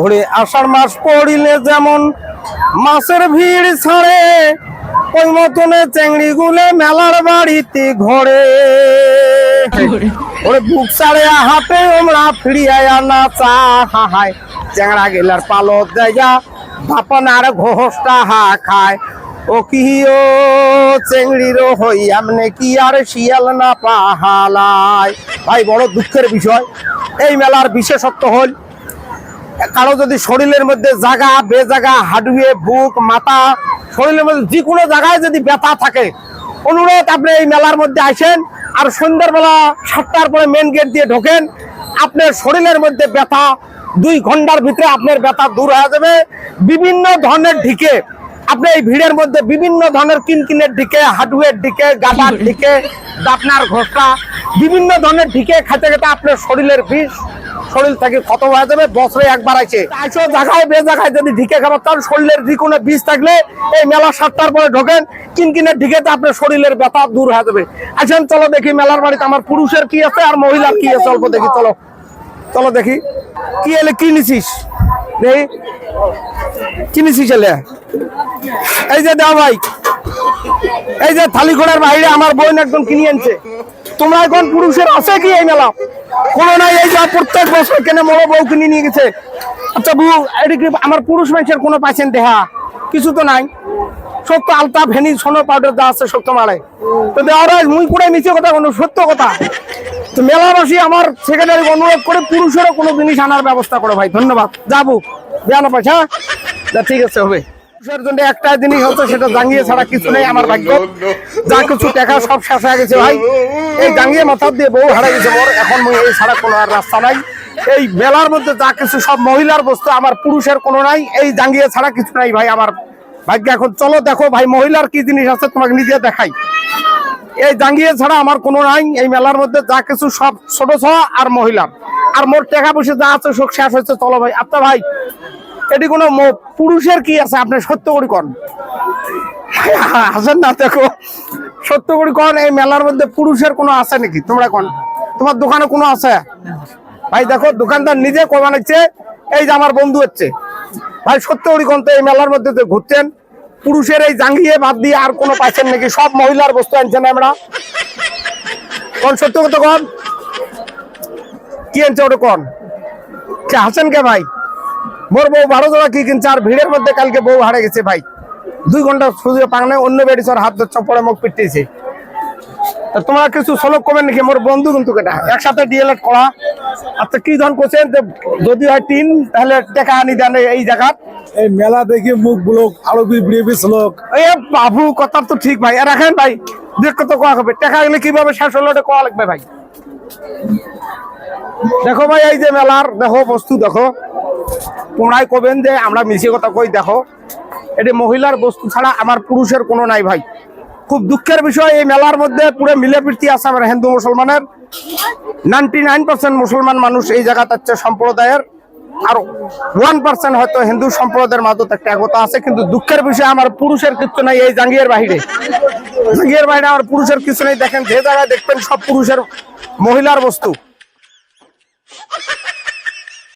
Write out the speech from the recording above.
ওরে আষাঢ় মাস পড়িলে যেমন মাছের ভিড় ছাড়ে, ওই মতনে চেংড়ি গুলে মেলার বাড়িতে ঘরে। ওরে বুক ছাড়ে হাতে ওমরা ফিরিয়া না চা হাহায়, চেংড়া গেলার পালত জায়গা ভাপানার ঘোষটা হা খায়। ও কি ও চেংড়ির হই আমনে কি আর শিয়াল না পাহালায়। ভাই বড় দুঃখের বিষয়, এই মেলার বিশেষত্ব হল কারো যদি শরীরের মধ্যে জায়গা বেজাগা হাডুয়ে বুক মাথা শরীরের মধ্যে যে কোনো জায়গায় যদি ব্যথা থাকে, অনুরোধ আপনি এই মেলার মধ্যে আসেন আর সন্ধ্যাবেলা 7টার পরে মেন গেট দিয়ে ঢোকেন। আপনার শরীরের মধ্যে ব্যথা 2 ঘন্টার ভিতরে আপনার ব্যথা দূর হয়ে যাবে। বিভিন্ন ধরনের ঢিকে আপনি এই ভিড়ের মধ্যে বিভিন্ন ধরনের কিনকিনের ঢিকে, হাডুয়ের ঢিকে, গাদার ঢিকে, দাপনার ঘোষা, বিভিন্ন ধরনের ঢিকে খেতে খেতে আপনার শরীরের বিষ শরীর থেকে খতম হয়ে যাবে। বছরে একবার আছে জায়গায় বে জায়গায় যদি ঢিকে খাবার চান, শরীরের যে কোনো বিষ থাকলে এই মেলা 7টার পরে ঢোকেন, কিনকিনের ঢিকেতে আপনার শরীরের ব্যথা দূর হয়ে যাবে। আসেন চলো দেখি মেলার বাড়িতে আমার পুরুষের কি আছে আর মহিলার কি আছে, অল্প দেখি। চলো চলো দেখি কি এলে কি নিছিস, দেখি কি নিছিস এলে। এই যে দাও ভাই, এই যে থালি ঘোড়ার বাইরে আমার বোন একদম কিনে আনছে। তোমরা এখন পুরুষের আছে কি এই মেলা? কোনো নাই। এই যে প্রত্যেক বছর কেন বড় বউ কিনে নিয়ে গেছে। আচ্ছা বউ, এটা কি আমার পুরুষ মানুষের কোনো পাইছেন দেহা? কিছু তো নাই। সত্য আলতা ভেনি সোনো পাউডার যা আছে সত্য মারে তো দেওয়ারা মুই করে নিচে কথা কোনো সত্য কথা। তো মেলাবাসী আমার সেক্রেটারি অনুরোধ করে পুরুষেরও কোনো জিনিস আনার ব্যবস্থা করো ভাই। ধন্যবাদ। যাবো দেওয়া পয়সা ঠিক আছে হবে। জন্য একটা জিনিস হচ্ছে সেটা জাঙ্গিয়ে ছাড়া কিছু নেই আমার ভাগ্য। যা কিছু টাকা সব শেষ হয়ে গেছে ভাই। এই জাঙ্গিয়ে মাথা দিয়ে বউ হারা গেছে মোর, এখন মুই এই ছাড়া কোনো আর রাস্তা নাই। এই মেলার মধ্যে যা কিছু সব মহিলার বস্তু, আমার পুরুষের কোনো নাই। এই জাঙ্গিয়ে ছাড়া কিছু নাই ভাই আমার ভাগ্য। এখন চলো দেখো ভাই মহিলার কি জিনিস আছে, তোমাকে নিজে দেখাই। এই জাঙ্গিয়ে ছাড়া আমার কোনো নাই। এই মেলার মধ্যে যা কিছু সব ছোট ছোট আর মহিলার, আর মোর টাকা পয়সা যা আছে সব শেষ হয়েছে। চলো ভাই। আচ্ছা ভাই, এটি কোনো পুরুষের কি আছে আপনি সত্য করে কন? আসেন না, দেখো সত্য করে কন, এই মেলার মধ্যে পুরুষের কোনো আছে নাকি? তোমরা কন, তোমার দোকানে কোনো আছে? ভাই দেখো দোকানদার নিজে কমা নিচ্ছে। এই যে আমার বন্ধু হচ্ছে ভাই, সত্য করে কন তো এই মেলার মধ্যে ঘুরছেন, পুরুষের এই জাঙ্গিয়ে বাদ দিয়ে আর কোনো পাইছেন নাকি? সব মহিলার বস্তু আনছেন আমরা। কোন সত্য কথা কন, কি আনছে ওটা কন? কে হাসেন কে ভাই? মোর বউ 12 জোড়া কি কিনছে, আর ভিড়ের মধ্যে কালকে বউ হারে গেছে ভাই। 2 ঘন্টা সুযোগ পাংনে অন্য বেড়ি সর হাত ধরছ পরে মুখ পিটতেছে। তোমরা কিছু সলক কমেন নাকি? মোর বন্ধু কিন্তু কেটা একসাথে ডিএলএড করা। আচ্ছা কি ধন করছেন যদি হয় 3 তাহলে টাকা আনি দেন এই জায়গা। এই মেলা দেখে মুখ ব্লক আরো বিড়িয়ে লোক। এই বাবু কথা তো ঠিক ভাই, রাখেন ভাই। দেখ কত কোয়া হবে টাকা গেলে কিভাবে শেষ হলো এটা কোয়া লাগবে ভাই। দেখো ভাই এই যে মেলার দেখো বস্তু দেখো, তোমরাই কবেন যে আমরা মিশে কথা কই। দেখো এটি মহিলার বস্তু ছাড়া আমার পুরুষের কোনো নাই ভাই। খুব দুঃখের বিষয়, এই মেলার মধ্যে পুরো মিলেপ্রীতি আছে আমার হিন্দু মুসলমানের। 99% মুসলমান মানুষ এই জায়গাতে হচ্ছে সম্প্রদায়ের, আর 1% হয়তো হিন্দু সম্প্রদায়ের মাঝে একটা একতা আছে। কিন্তু দুঃখের বিষয় আমার পুরুষের কিছু নাই এই জাঙ্গিয়ার বাহিরে। জাঙ্গিয়ার বাইরে আমার পুরুষের কিছু নেই। দেখেন যে জায়গায় দেখবেন সব পুরুষের মহিলার বস্তু।